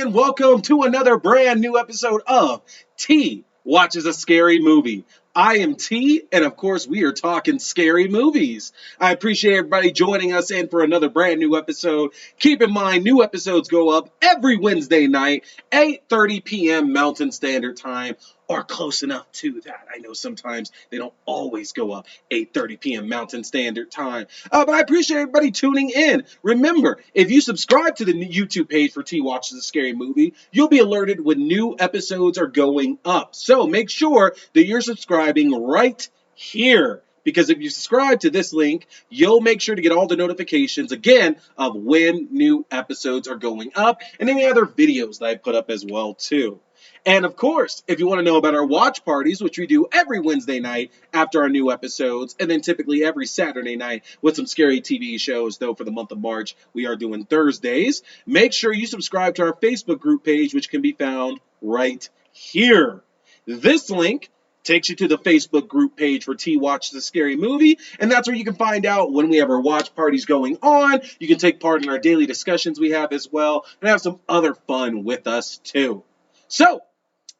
and welcome to another brand new episode of T Watches a Scary Movie. I am T, and of course, we are talking scary movies. I appreciate everybody joining us in for another brand new episode. Keep in mind, new episodes go up every Wednesday night, 8:30 p.m. Mountain Standard Time, or close enough to that. I know sometimes they don't always go up 8:30 p.m. Mountain Standard Time, but I appreciate everybody tuning in. Remember, if you subscribe to the YouTube page for T Watches a Scary Movie, you'll be alerted when new episodes are going up. So make sure that you're subscribing right here. Because if you subscribe to this link, you'll make sure to get all the notifications, again, of when new episodes are going up and any other videos that I put up as well, too. And of course, if you want to know about our watch parties, which we do every Wednesday night after our new episodes, and then typically every Saturday night with some scary TV shows, though for the month of March, we are doing Thursdays, make sure you subscribe to our Facebook group page, which can be found right here. This link takes you to the Facebook group page for T Watches a Scary Movie, and that's where you can find out when we have our watch parties going on. You can take part in our daily discussions we have as well, and have some other fun with us too. So,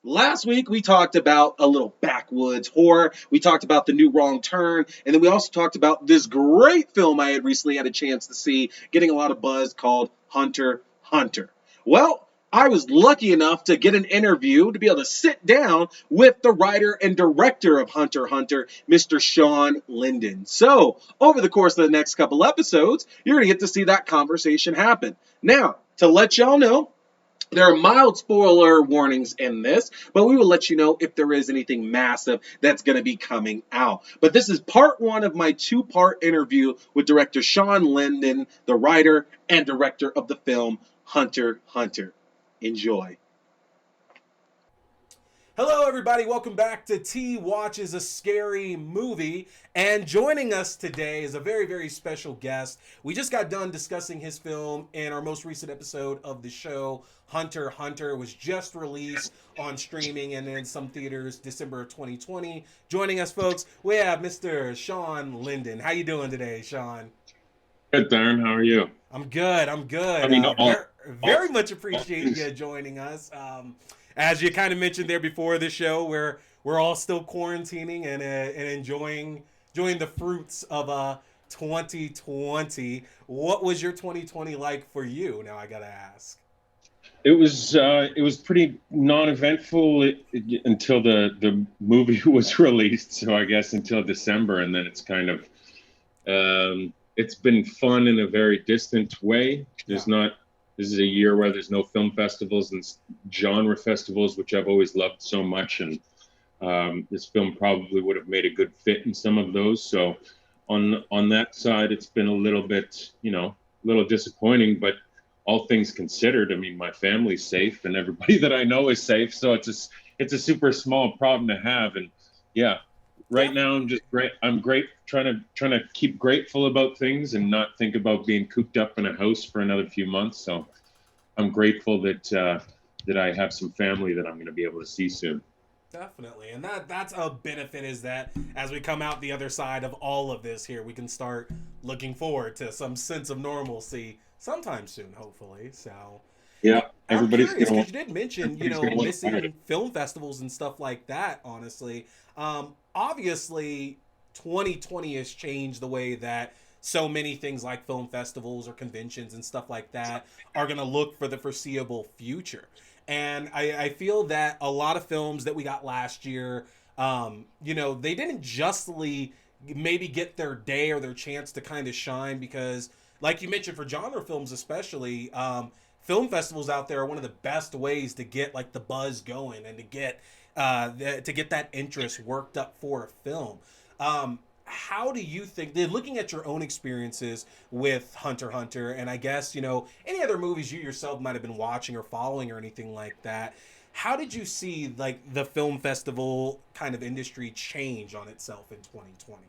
last week we talked about a little backwoods horror. We talked about The New Wrong Turn, and then we also talked about this great film I had recently had a chance to see, getting a lot of buzz, called Hunter, Hunter. Well, I was lucky enough to get an interview to be able to sit down with the writer and director of Hunter, Hunter, Mr. Shawn Linden. So, over the course of the next couple episodes, you're going to get to see that conversation happen. Now, to let y'all know, there are mild spoiler warnings in this, but we will let you know if there is anything massive that's going to be coming out. But this is part one of my two-part interview with director Shawn Linden, the writer and director of the film Hunter, Hunter. Enjoy. Hello, everybody. Welcome back to T Watches a Scary Movie. And joining us today is a very, very special guest. We just got done discussing his film in our most recent episode of the show, Hunter, Hunter. It was just released on streaming and in some theaters December of 2020. Joining us, folks, we have Mr. Shawn Linden. How you doing today, Shawn? Good, Darren. How are you? I'm good. I'm good. I mean, Very much appreciate you joining us. As you kind of mentioned there before the show, we're all still quarantining and enjoying the fruits of 2020. What was your 2020 like for you? Now I gotta ask. It was pretty non-eventful until the movie was released. So I guess until December, and then it's kind of it's been fun in a very distant way. This is a year where there's no film festivals and genre festivals, which I've always loved so much. And this film probably would have made a good fit in some of those. So on that side, it's been a little bit, a little disappointing, but all things considered, I mean, my family's safe and everybody that I know is safe. So it's a super small problem to have. And yeah, right now I'm just great. I'm great trying to keep grateful about things and not think about being cooped up in a house for another few months. So I'm grateful that I have some family that I'm going to be able to see soon. Definitely. And that's a benefit, is that as we come out the other side of all of this here, we can start looking forward to some sense of normalcy sometime soon, hopefully. So yeah, everybody's curious, because you did mention, missing film festivals and stuff like that, honestly. Obviously, 2020 has changed the way that so many things like film festivals or conventions and stuff like that are going to look for the foreseeable future. And I feel that a lot of films that we got last year, they didn't justly maybe get their day or their chance to kind of shine, because, like you mentioned, for genre films especially, film festivals out there are one of the best ways to get like the buzz going and to get that interest worked up for a film. How do you think, looking at your own experiences with Hunter, Hunter, and I guess, any other movies you yourself might have been watching or following or anything like that, how did you see like the film festival kind of industry change on itself in 2020?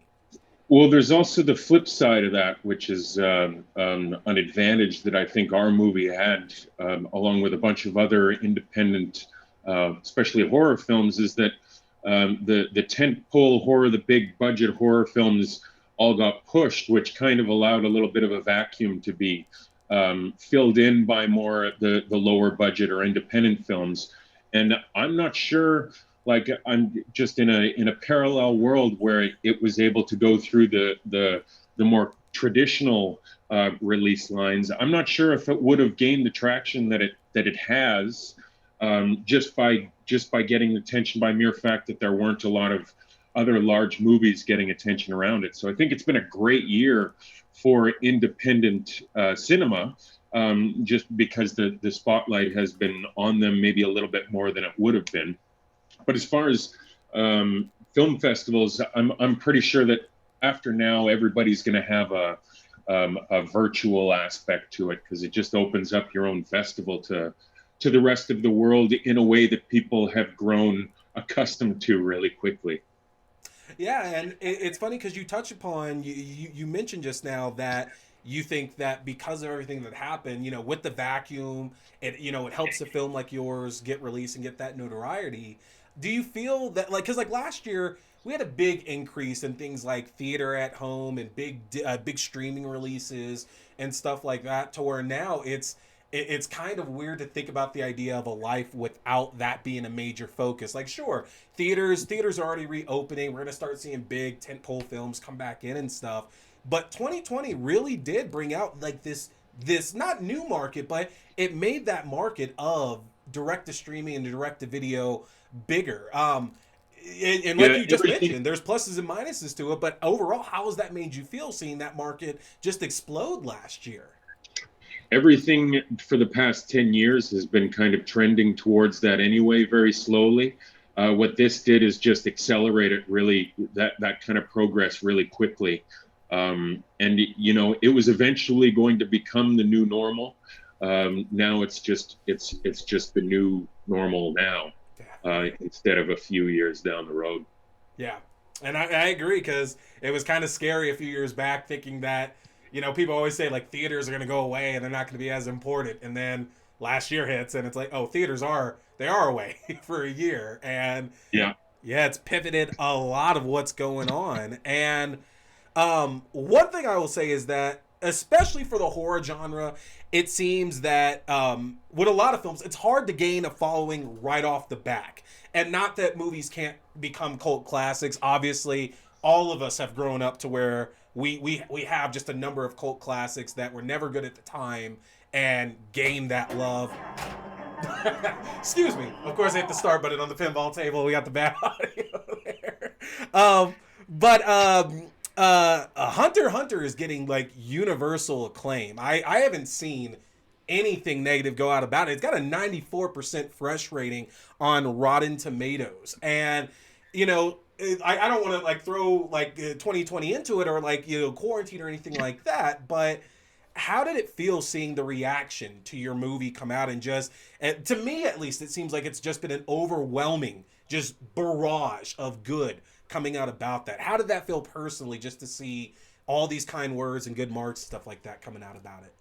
Well, there's also the flip side of that, which is an advantage that I think our movie had, along with a bunch of other independent, especially horror films, is that the tentpole horror, the big budget horror films all got pushed, which kind of allowed a little bit of a vacuum to be filled in by more the lower budget or independent films. And I'm not sure, like I'm just in a parallel world where it was able to go through the more traditional release lines. I'm not sure if it would have gained the traction that it has, just by getting attention by mere fact that there weren't a lot of other large movies getting attention around it. So I think it's been a great year for independent cinema, just because the spotlight has been on them maybe a little bit more than it would have been. But as far as film festivals, I'm pretty sure that after now everybody's going to have a virtual aspect to it, because it just opens up your own festival to the rest of the world in a way that people have grown accustomed to really quickly. Yeah, and it's funny because you touch upon you mentioned just now that you think that because of everything that happened, with the vacuum, it helps a film like yours get released and get that notoriety. Do you feel that because like last year we had a big increase in things like theater at home and big streaming releases and stuff like that, to where now it's kind of weird to think about the idea of a life without that being a major focus. Like, sure, theaters are already reopening. We're gonna start seeing big tentpole films come back in and stuff. But 2020 really did bring out like this not new market, but it made that market of direct to streaming and direct to video bigger. And like Yeah, you just mentioned, there's pluses and minuses to it. But overall, how has that made you feel seeing that market just explode last year? everything for the past 10 years has been kind of trending towards that anyway, very slowly. What this did is just accelerate it really, that kind of progress really quickly. And it was eventually going to become the new normal. Now it's just the new normal now, instead of a few years down the road. Yeah, and I agree, because it was kind of scary a few years back thinking that, people always say like theaters are going to go away and they're not going to be as important. And then last year hits and it's like, oh, they are away for a year. And Yeah. yeah, it's pivoted a lot of what's going on. And one thing I will say is that, especially for the horror genre, it seems that with a lot of films, it's hard to gain a following right off the back. And not that movies can't become cult classics. Obviously, all of us have grown up to where we have just a number of cult classics that were never good at the time and gained that love. Excuse me. Of course, I hit the start button on the pinball table. We got the bad audio there. Hunter x Hunter is getting like universal acclaim. I haven't seen anything negative go out about it. It's got a 94% fresh rating on Rotten Tomatoes. And, I don't want to like throw like 2020 into it or like, quarantine or anything like that. But how did it feel seeing the reaction to your movie come out and just, to me at least, it seems like it's just been an overwhelming just barrage of good coming out about that. How did that feel personally, just to see all these kind words and good marks, stuff like that coming out about it?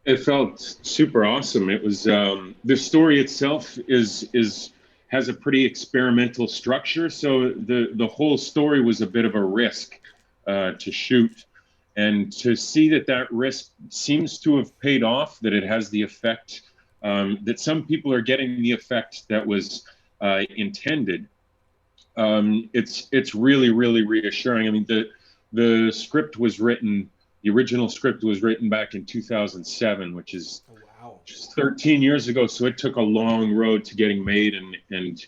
It felt super awesome. It was the story itself has a pretty experimental structure, so the whole story was a bit of a risk to shoot, and to see that risk seems to have paid off. That it has the effect, that some people are getting the effect that was intended. It's really, really reassuring. I mean, the script was written. The original script was written back in 2007, which is just 13 years ago. So it took a long road to getting made, and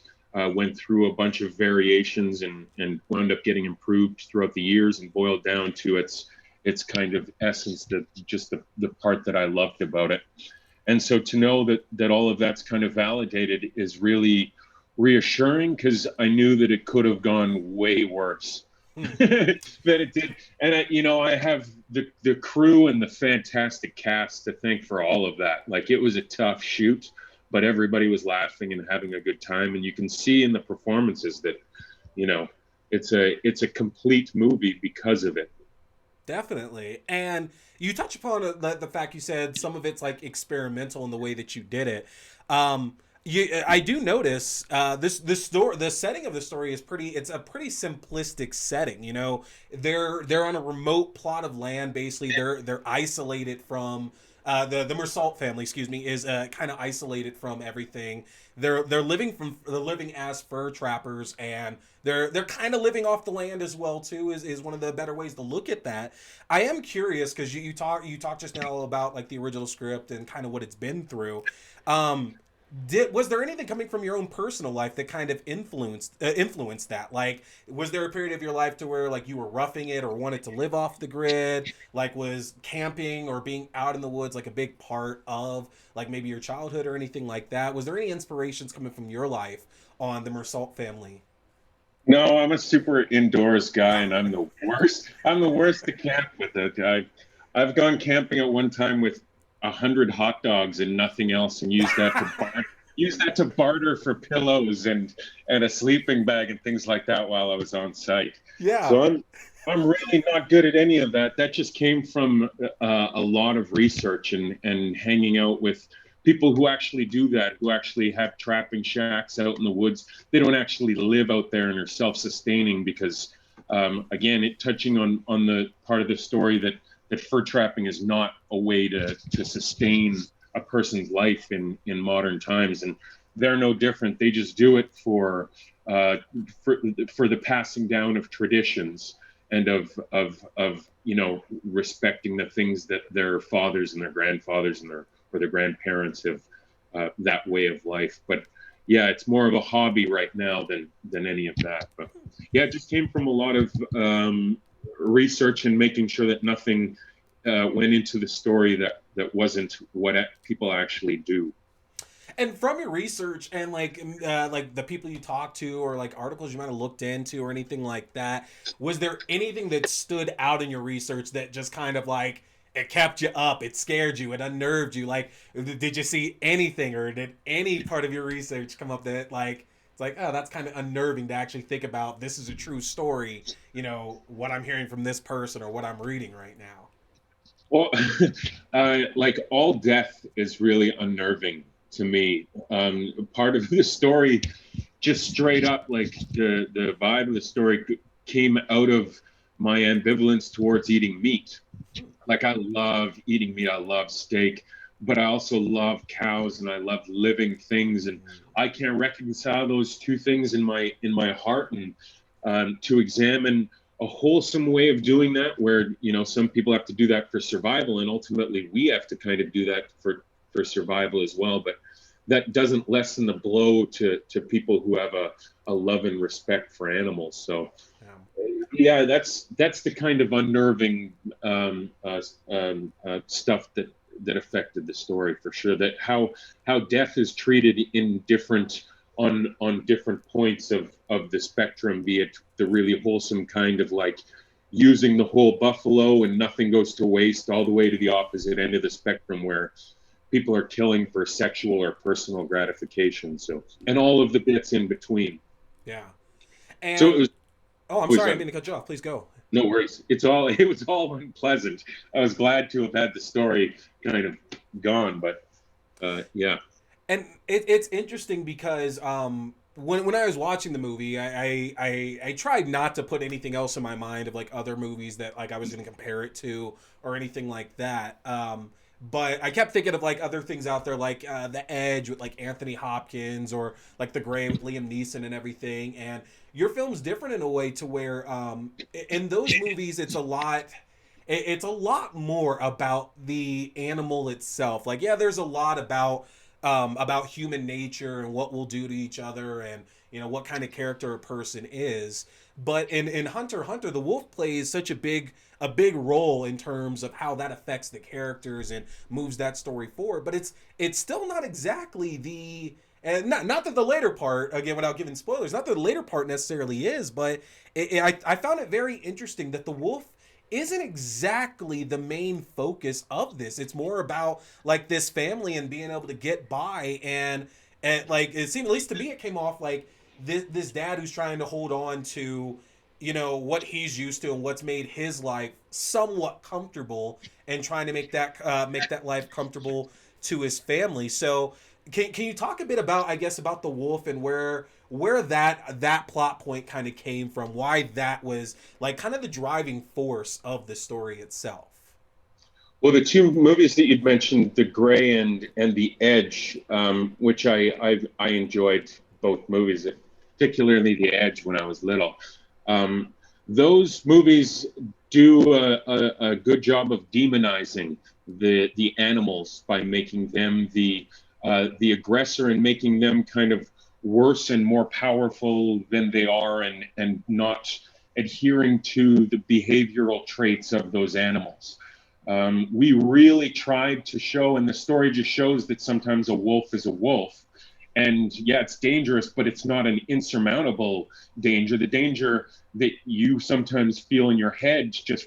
went through a bunch of variations and wound up getting improved throughout the years and boiled down to its kind of essence, just the part that I loved about it. And so to know that all of that's kind of validated is really reassuring, because I knew that it could have gone way worse. That it did. And I have the crew and the fantastic cast to thank for all of that. Like, it was a tough shoot, but everybody was laughing and having a good time, and you can see in the performances that it's a complete movie because of it. Definitely. And you touch upon the fact you said some of it's like experimental in the way that you did it. I do notice this story. The setting of the story is it's a pretty simplistic setting. They're on a remote plot of land. Basically, they're isolated from the Mersault family, excuse me, is kind of isolated from everything. They're living as fur trappers, and they're kind of living off the land as well too. Is one of the better ways to look at that. I am curious because you talked just now about like the original script and kind of what it's been through. Um, was there anything coming from your own personal life that kind of influenced that? Like, was there a period of your life to where like you were roughing it or wanted to live off the grid? Like, was camping or being out in the woods like a big part of like maybe your childhood or anything like that? Was there any inspirations coming from your life on the Mersault family? No, I'm a super indoors guy, and I'm the worst. I'm the worst to camp with it. I've gone camping at one time with 100 hot dogs and nothing else, and use that to barter for pillows and a sleeping bag and things like that while I was on site. Yeah. So I'm really not good at any of that. That just came from a lot of research and hanging out with people who actually do that, who actually have trapping shacks out in the woods. They don't actually live out there and are self-sustaining because, again, touching on the part of the story that fur trapping is not a way to sustain a person's life in modern times, and they're no different. They just do it uh, for the passing down of traditions and of respecting the things that their fathers and their grandfathers and their grandparents have, that way of life. But yeah, it's more of a hobby right now than any of that. But yeah, it just came from a lot of research and making sure that nothing went into the story that wasn't what people actually do. And from your research and like the people you talked to or like articles you might have looked into or anything like that, was there anything that stood out in your research that just kind of like it kept you up, it scared you, it unnerved you? Like, did you see anything or did any part of your research come up that like it's like, oh, that's kind of unnerving to actually think about? This is a true story, what I'm hearing from this person or what I'm reading right now. Well, like all death is really unnerving to me. Part of the story, just straight up, like the vibe of the story came out of my ambivalence towards eating meat. Like I love eating meat, I love steak, but I also love cows and I love living things, and I can't reconcile those two things in my heart. And to examine a wholesome way of doing that, where some people have to do that for survival, and ultimately we have to kind of do that for survival as well. But that doesn't lessen the blow to people who have a love and respect for animals. So yeah, that's the kind of unnerving stuff that affected the story for sure. That how death is treated in different on different points of the spectrum, be it the really wholesome kind of like using the whole buffalo and nothing goes to waste, all the way to the opposite end of the spectrum where people are killing for sexual or personal gratification. So, and all of the bits in between. Yeah. So And oh, I'm sorry, I didn't mean to cut you off. Please go. no worries. It was all unpleasant. I was glad to have had the story kind of gone, but yeah. And it's interesting because when I was watching the movie, I tried not to put anything else in my mind of like other movies that like I was going to compare it to or anything like that. But I kept thinking of like other things out there, like The Edge with like Anthony Hopkins, or like The Grey with Liam Neeson and everything. And your film's different in a way to where in those movies it's a lot more about the animal itself. Like, yeah, there's a lot about human nature and what we'll do to each other, and what kind of character a person is. But in Hunter x Hunter, the wolf plays such a big role in terms of how that affects the characters and moves that story forward. But it's still not exactly the, and not that the later part, again, without giving spoilers, not that the later part necessarily is, but I found it very interesting that the wolf isn't exactly the main focus of this. It's more about like this family and being able to get by, and like it seemed, at least to me, it came off like this dad who's trying to hold on to what he's used to and what's made his life somewhat comfortable, and trying to make that life comfortable to his family. So can you talk a bit about, I guess, about the wolf and where that plot point kind of came from, why that was like kind of the driving force of the story itself? Well, the two movies that you'd mentioned, The Gray and The Edge, which I enjoyed both movies, particularly The Edge when I was little. Um, those movies do a good job of demonizing the animals by making them the aggressor and making them kind of worse and more powerful than they are, and not adhering to the behavioral traits of those animals. We really tried to show, and the story just shows that sometimes a wolf is a wolf. And yeah, it's dangerous, but it's not an insurmountable danger. The danger that you sometimes feel in your head, just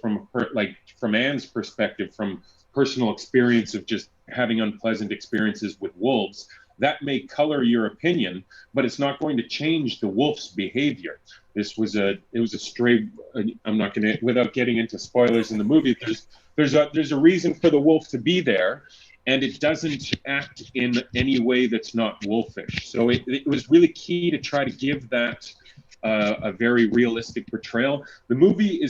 like from Anne's perspective, from personal experience of just having unpleasant experiences with wolves, that may color your opinion, but it's not going to change the wolf's behavior. It was a stray. I'm not going to, without getting into spoilers in the movie. There's a reason for the wolf to be there, and it doesn't act in any way that's not wolfish. So it was really key to try to give that a very realistic portrayal. The movie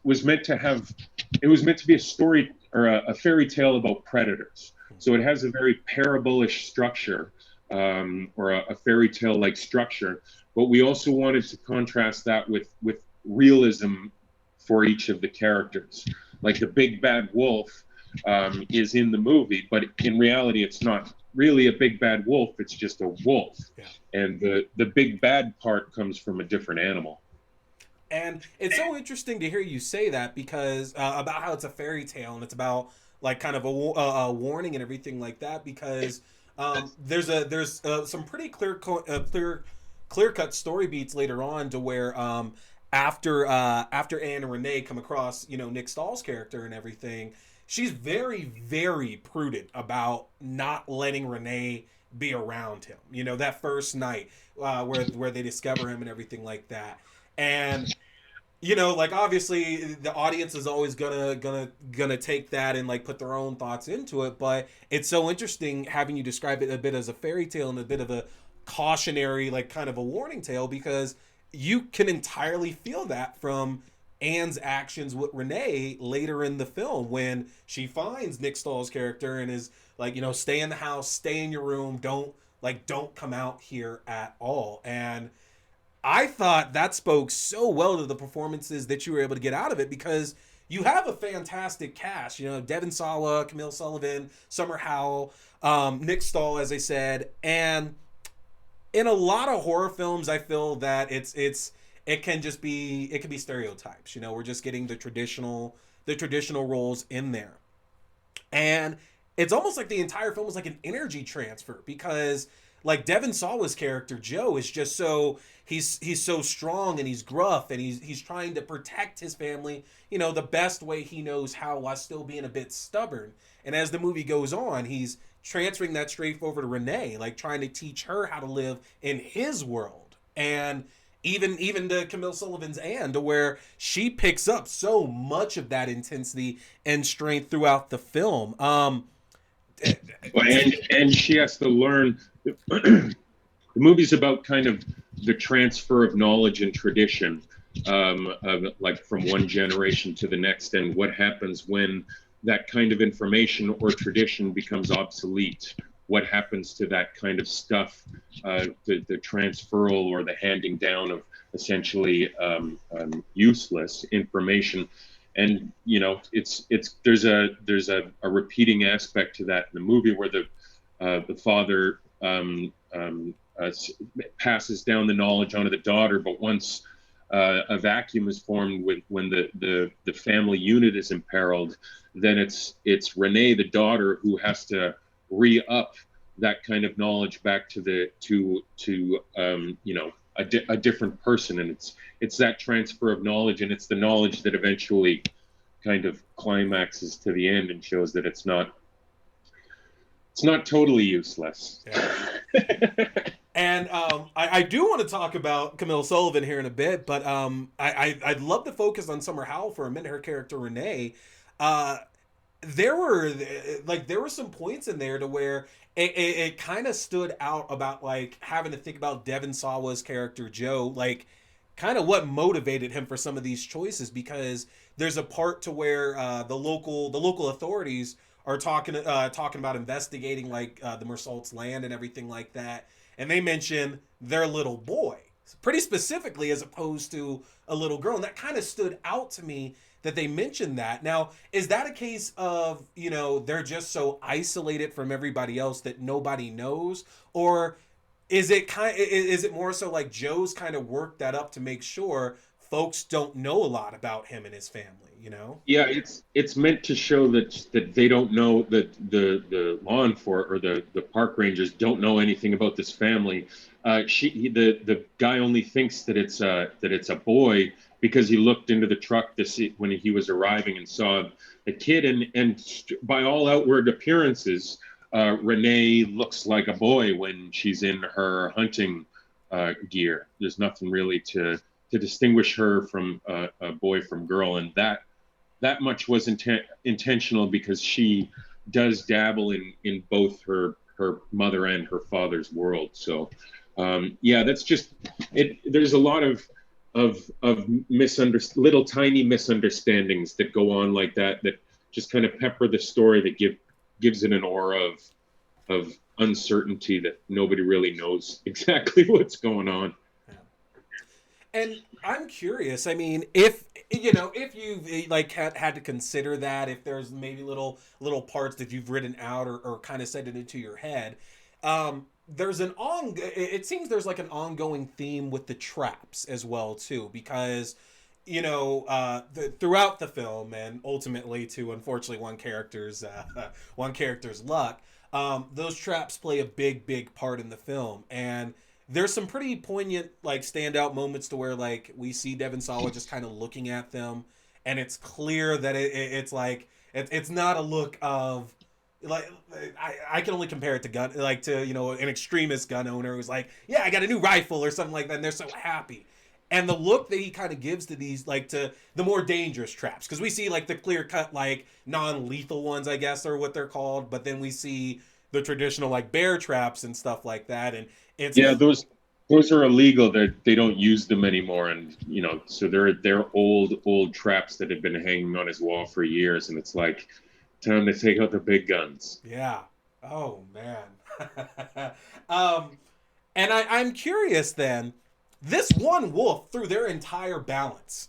was meant to have, it was meant to be a story or a fairy tale about predators. So it has a very parabolish structure, or a fairy tale like structure. But we also wanted to contrast that with realism for each of the characters. Like the big bad wolf is in the movie, but in reality, it's not really a big bad wolf. It's just a wolf, Yeah. and the big bad part comes from a different animal. And it's so interesting to hear you say that because about how it's a fairy tale and it's about like kind of a warning and everything like that because there's some pretty clear cut story beats later on to where after Anne and Renee come across Nick Stahl's character and everything, she's very prudent about not letting Renee be around him. That first night where they discover him and everything like that. And like obviously the audience is always gonna take that and like put their own thoughts into it, but it's so interesting having you describe it a bit as a fairy tale and a bit of a cautionary, like kind of a warning tale, because you can entirely feel that from Anne's actions with Renee later in the film when she finds Nick Stahl's character and is like, stay in the house, stay in your room, don't come out here at all. And I thought that spoke so well to the performances that you were able to get out of it because you have a fantastic cast. Devon Sawa, Camille Sullivan, Summer Howell, Nick Stahl, as I said, and in a lot of horror films, I feel that it can be stereotypes. We're just getting the traditional roles in there, and it's almost like the entire film is like an energy transfer because like Devon Sawa's character Joe is just so he's so strong and he's gruff and he's trying to protect his family the best way he knows how while still being a bit stubborn. And as the movie goes on, he's transferring that straight over to Renee, like trying to teach her how to live in his world. And even to Camille Sullivan's Anne, to where she picks up so much of that intensity and strength throughout the film. And she has to learn. The movie's about kind of the transfer of knowledge and tradition, like from one generation to the next, and what happens when that kind of information or tradition becomes obsolete. What happens to that kind of stuff, the transferal or the handing down of essentially useless information. And there's a repeating aspect to that in the movie where the father passes down the knowledge onto the daughter, but once a vacuum is formed when the family unit is imperiled, then it's Renee, the daughter, who has to re-up that kind of knowledge back to a different person. And it's that transfer of knowledge, and it's the knowledge that eventually kind of climaxes to the end and shows that it's not totally useless. Yeah. And I do want to talk about Camille Sullivan here in a bit, but I'd love to focus on Summer Howell for a minute. Her character Renee, there were some points in there to where it kind of stood out about like having to think about Devon Sawa's character Joe. Like kind of what motivated him for some of these choices, because there's a part to where the local authorities are talking about investigating like the Mersault's land and everything like that, and they mention their little boy pretty specifically as opposed to a little girl, and that kind of stood out to me that they mentioned that. Now, is that a case of, they're just so isolated from everybody else that nobody knows, or is it more so like Joe's kind of worked that up to make sure folks don't know a lot about him and his family? Yeah, it's meant to show that they don't know, that the law enforcement or the park rangers don't know anything about this family. The guy only thinks that it's a boy because he looked into the truck to see when he was arriving and saw the kid, and by all outward appearances, Renee looks like a boy when she's in her hunting gear. There's nothing really to distinguish her from a boy from girl, and that much was intentional because she does dabble in both her mother and her father's world. So yeah, that's just it. There's a lot of little tiny misunderstandings that go on like that just kind of pepper the story, that gives it an aura of uncertainty, that nobody really knows exactly what's going on. And I'm curious. I mean, if you've like had to consider that, if there's maybe little parts that you've written out or kind of set it into your head, there's it seems there's like an ongoing theme with the traps as well too, because throughout the film, and ultimately to unfortunately one character's luck, those traps play a big part in the film. And there's some pretty poignant like standout moments to where like we see Devon Sawa just kind of looking at them, and it's clear that it's like it's not a look of like I can only compare it to gun, like to an extremist gun owner who's like, yeah, I got a new rifle or something like that, and they're so happy. And the look that he kind of gives to these, like to the more dangerous traps, because we see like the clear cut like non-lethal ones, I guess are what they're called, but then we see the traditional like bear traps and stuff like that, and it's Yeah, those are illegal. They don't use them anymore, and so they're old traps that have been hanging on his wall for years, and it's like time to take out the big guns. yeah. Oh man. And I'm curious then. This one wolf threw their entire balance,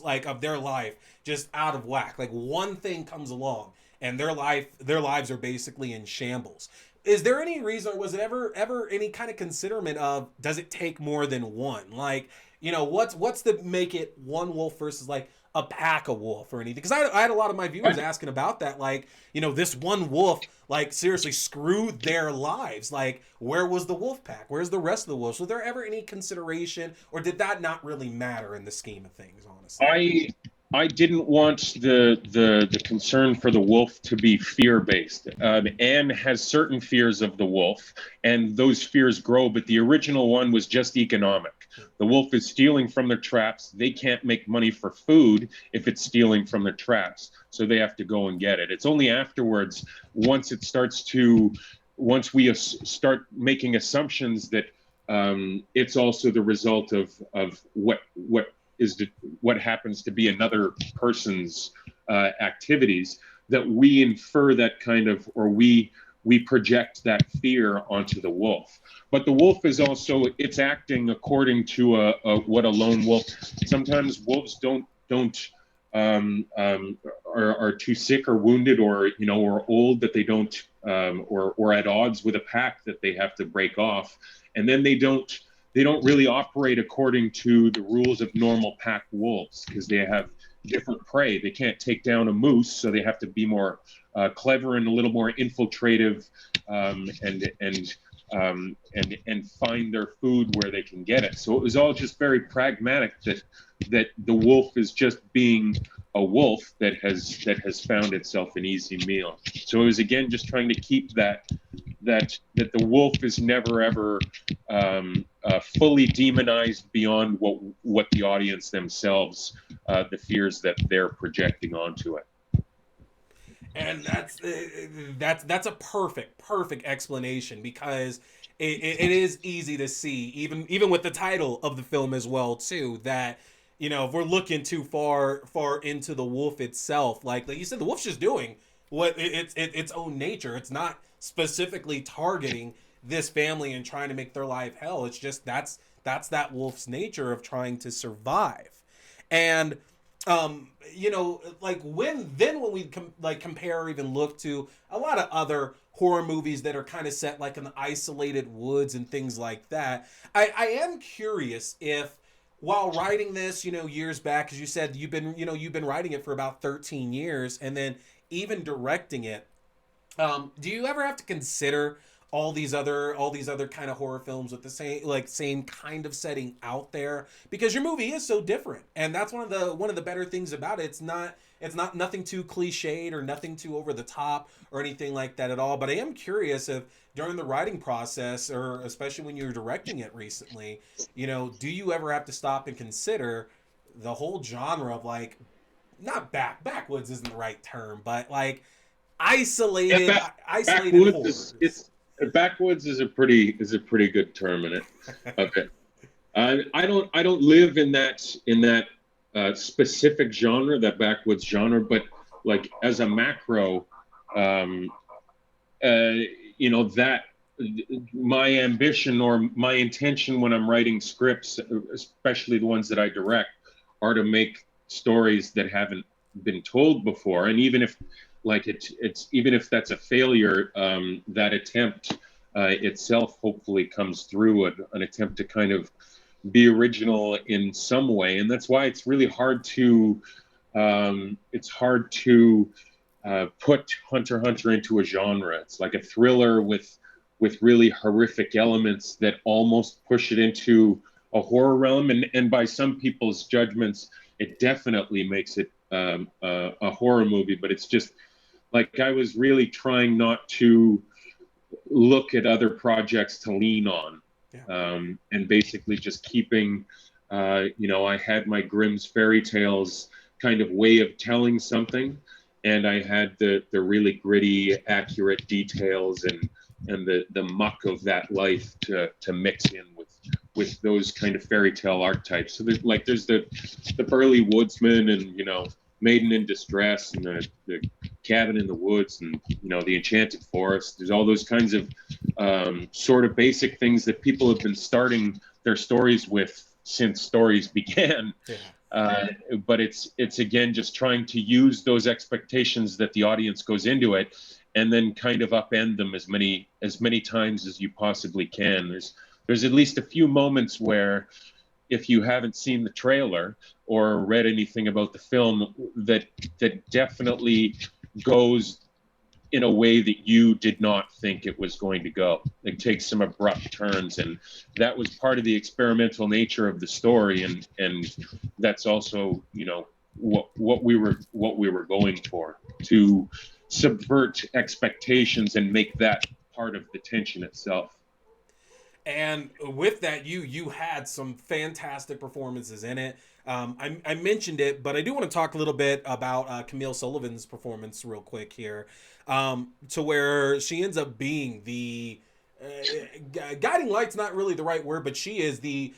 like of their life, just out of whack. Like one thing comes along, and their lives are basically in shambles. Is there any reason, or was it ever any kind of considerment of, does it take more than one? Like, what's the make it one wolf versus like a pack of wolf or anything? Because I had a lot of my viewers asking about that. Like, this one wolf, like seriously screwed their lives. Like, where was the wolf pack? Where's the rest of the wolves? Was there ever any consideration, or did that not really matter in the scheme of things, honestly? I didn't want the concern for the wolf to be fear based. Anne has certain fears of the wolf, and those fears grow. But the original one was just economic. The wolf is stealing from their traps. They can't make money for food if it's stealing from their traps, so they have to go and get it. It's only afterwards, once we start making assumptions that it's also the result of what happens to be another person's activities, that we infer that kind of, or we project that fear onto the wolf. But the wolf is also, it's acting according to what a lone wolf. Sometimes wolves are too sick or wounded, or or old, that they don't or at odds with a pack that they have to break off, and then they don't really operate according to the rules of normal pack wolves, because they have different prey. They can't take down a moose, so they have to be more clever and a little more infiltrative, and find their food where they can get it. So it was all just very pragmatic, that the wolf is just being a wolf that has found itself an easy meal. So it was again just trying to keep that the wolf is never ever fully demonized beyond what the audience themselves, the fears that they're projecting onto it. And that's a perfect explanation, because it is easy to see, even with the title of the film as well too, that if we're looking too far into the wolf itself, like you said, the wolf's just doing what its own nature. It's not specifically targeting this family and trying to make their life hell. It's just that's that wolf's nature of trying to survive. And like when we compare or even look to a lot of other horror movies that are kind of set like in the isolated woods and things like that, I am curious if, while writing this, years back, as you said, you've been writing it for about 13 years, and then even directing it, do you ever have to consider all these other kind of horror films with the same kind of setting out there, because your movie is so different, and that's one of the better things about it. It's not nothing too cliched or nothing too over the top or anything like that at all. But I am curious if during the writing process, or especially when you're directing it recently, do you ever have to stop and consider the whole genre of, like, not backwoods isn't the right term, but like Yeah, isolated isolated backwoods horrors. backwoods is a pretty good term in it. Okay. I don't live in that specific genre, that backwoods genre, but like as a macro, um, that my ambition or my intention when I'm writing scripts, especially the ones that I direct, are to make stories that haven't been told before. And even if like it's even if that's a failure, that attempt itself hopefully comes through an attempt to kind of be original in some way. And that's why it's really hard to put Hunter x Hunter into a genre. It's like a thriller with really horrific elements that almost push it into a horror realm. And by some people's judgments, it definitely makes it a horror movie. But it's just like I was really trying not to look at other projects to lean on, Yeah. and basically just keeping, I had my Grimm's fairy tales kind of way of telling something, and I had the really gritty, accurate details and the muck of that life to mix in with those kind of fairy tale archetypes. So there's the burly woodsman, and maiden in distress, and the cabin in the woods, and the enchanted forest. There's all those kinds of sort of basic things that people have been starting their stories with since stories began. Yeah. But it's again just trying to use those expectations that the audience goes into it, and then kind of upend them as many times as you possibly can. There's at least a few moments where, if you haven't seen the trailer or read anything about the film, that definitely goes in a way that you did not think it was going to go. It takes some abrupt turns, and that was part of the experimental nature of the story, and that's also what we were going for, to subvert expectations and make that part of the tension itself. And with that, you had some fantastic performances in it. I mentioned it, but I do want to talk a little bit about Camille Sullivan's performance real quick here, to where she ends up being the guiding light's not really the right word, but she's the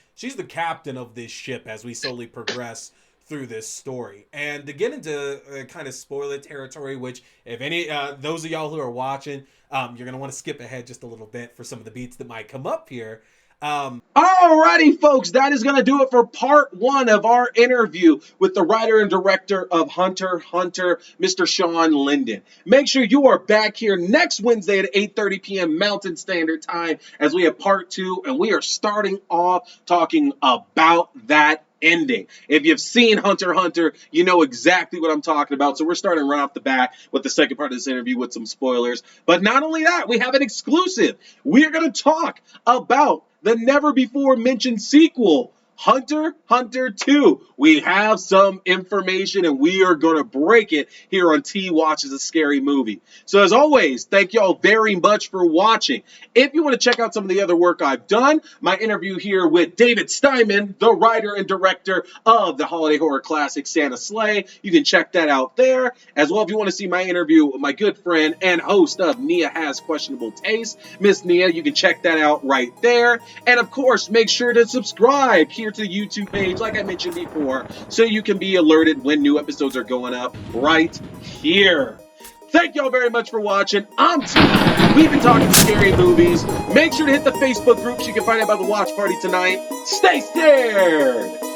captain of this ship as we slowly progress through this story. And to get into kind of spoiler territory, which if any those of y'all who are watching, you're gonna want to skip ahead just a little bit for some of the beats that might come up here. Alrighty, folks, that is going to do it for part one of our interview with the writer and director of Hunter x Hunter, Mr. Shawn Linden. Make sure you are back here next Wednesday at 8:30 p.m. Mountain Standard Time as we have part two, and we are starting off talking about that ending. If you've seen Hunter x Hunter, you know exactly what I'm talking about. So we're starting right off the bat with the second part of this interview with some spoilers. But not only that, we have an exclusive. We are going to talk about the never before mentioned sequel Hunter Hunter 2. We have some information and we are going to break it here on T Watches a Scary Movie. So as always, thank y'all very much for watching. If you want to check out some of the other work I've done, my interview here with David Steinman, the writer and director of the holiday horror classic Santa Sleigh, you can check that out there. As well, if you want to see my interview with my good friend and host of Nia Has Questionable Taste, Miss Nia, you can check that out right there. And of course, make sure to subscribe here to the YouTube page, like I mentioned before, so you can be alerted when new episodes are going up right here. Thank y'all very much for watching. I'm T. We've been talking scary movies. Make sure to hit the Facebook group so you can find out about the watch party tonight. Stay scared!